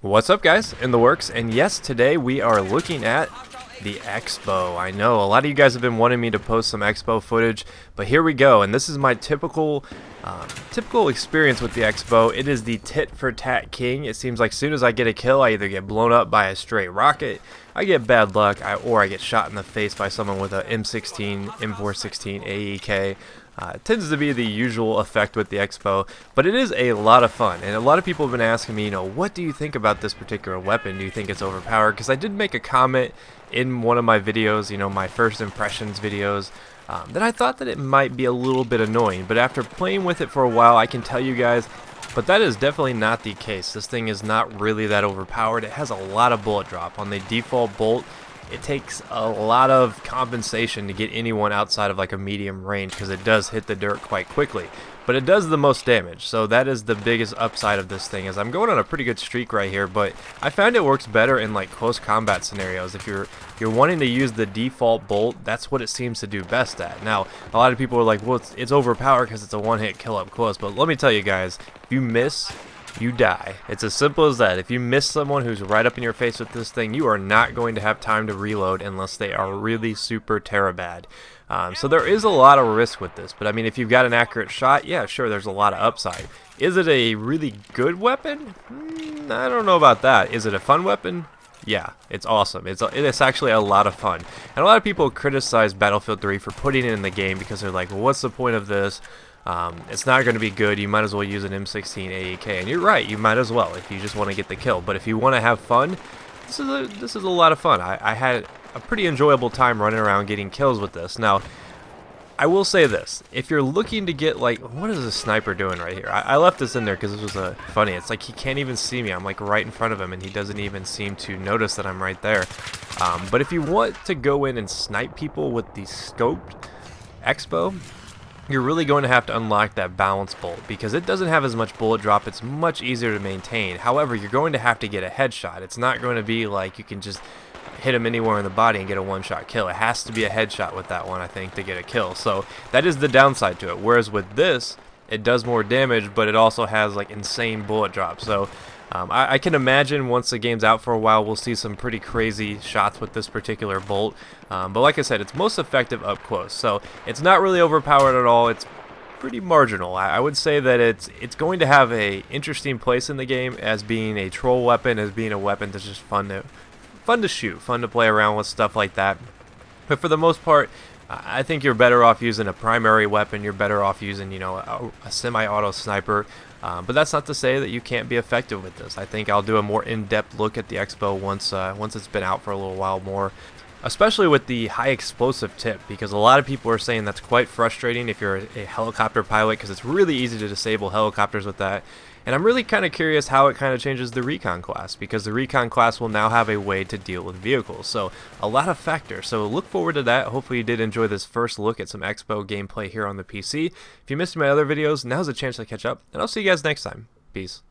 What's up, guys? In the works, and yes, today we are looking at the XBOW. I know a lot of you guys have been wanting me to post some XBOW footage, but here we go. And this is my typical experience with the XBOW. It is the tit for tat king. It seems like as soon as I get a kill, I either get blown up by a stray rocket, I get bad luck, or I get shot in the face by someone with a M16, M416 AEK. It tends to be the usual effect with the XBOW, but it is a lot of fun, and a lot of people have been asking me, what do you think about this particular weapon? Do you think it's overpowered? Because I did make a comment in one of my videos, my first impressions videos, that I thought that it might be a little bit annoying, but after playing with it for a while, I can tell you guys, but that is definitely not the case. This thing is not really that overpowered. It has a lot of bullet drop. On the default bolt, it takes a lot of compensation to get anyone outside of like a medium range because it does hit the dirt quite quickly, but it does the most damage. So that is the biggest upside of this thing. Is I'm going on a pretty good streak right here, but I found it works better in like close combat scenarios. If you're wanting to use the default bolt, that's what it seems to do best at. Now a lot of people are like, well, it's overpowered because it's a one-hit kill up close, but let me tell you guys, if you miss, you die. It's as simple as that. If you miss someone who's right up in your face with this thing, you are not going to have time to reload unless they are really super terabad. So there is a lot of risk with this, but I mean, if you've got an accurate shot, yeah, sure, there's a lot of upside. Is it a really good weapon? I don't know about that. Is it a fun weapon? Yeah, it's awesome. It's actually a lot of fun. And a lot of people criticize Battlefield 3 for putting it in the game because they're like, well, what's the point of this? It's not going to be good. You might as well use an M16 AEK, and you're right, you might as well if you just want to get the kill. But if you want to have fun, this is a lot of fun. I had a pretty enjoyable time running around getting kills with this. Now, I will say this: if you're looking to get like, what is this sniper doing right here? I left this in there because this was funny. It's like he can't even see me. I'm like right in front of him, and he doesn't even seem to notice that I'm right there. But if you want to go in and snipe people with the scoped XBOW, you're really going to have to unlock that balance bolt because it doesn't have as much bullet drop. It's much easier to maintain. However, you're going to have to get a headshot. It's not going to be like you can just hit him anywhere in the body and get a one-shot kill. It has to be a headshot with that one, I think, to get a kill. So that is the downside to it. Whereas with this, it does more damage, but it also has like insane bullet drop. So I can imagine once the game's out for a while, we'll see some pretty crazy shots with this particular bolt. But like I said, it's most effective up close. So it's not really overpowered at all. It's pretty marginal. I would say that it's going to have a interesting place in the game as being a troll weapon, as being a weapon that's just fun to shoot, fun to play around with, stuff like that. But for the most part, I think you're better off using a primary weapon. You're better off using, a semi-auto sniper. But that's not to say that you can't be effective with this. I think I'll do a more in-depth look at the XBOW once it's been out for a little while more, especially with the high explosive tip, because a lot of people are saying that's quite frustrating if you're a helicopter pilot, because it's really easy to disable helicopters with that. And I'm really kind of curious how it kind of changes the recon class, because the recon class will now have a way to deal with vehicles. So a lot of factors. So look forward to that. Hopefully you did enjoy this first look at some XBOW gameplay here on the PC. If you missed my other videos, now's a chance to catch up, and I'll see you guys next time. Peace.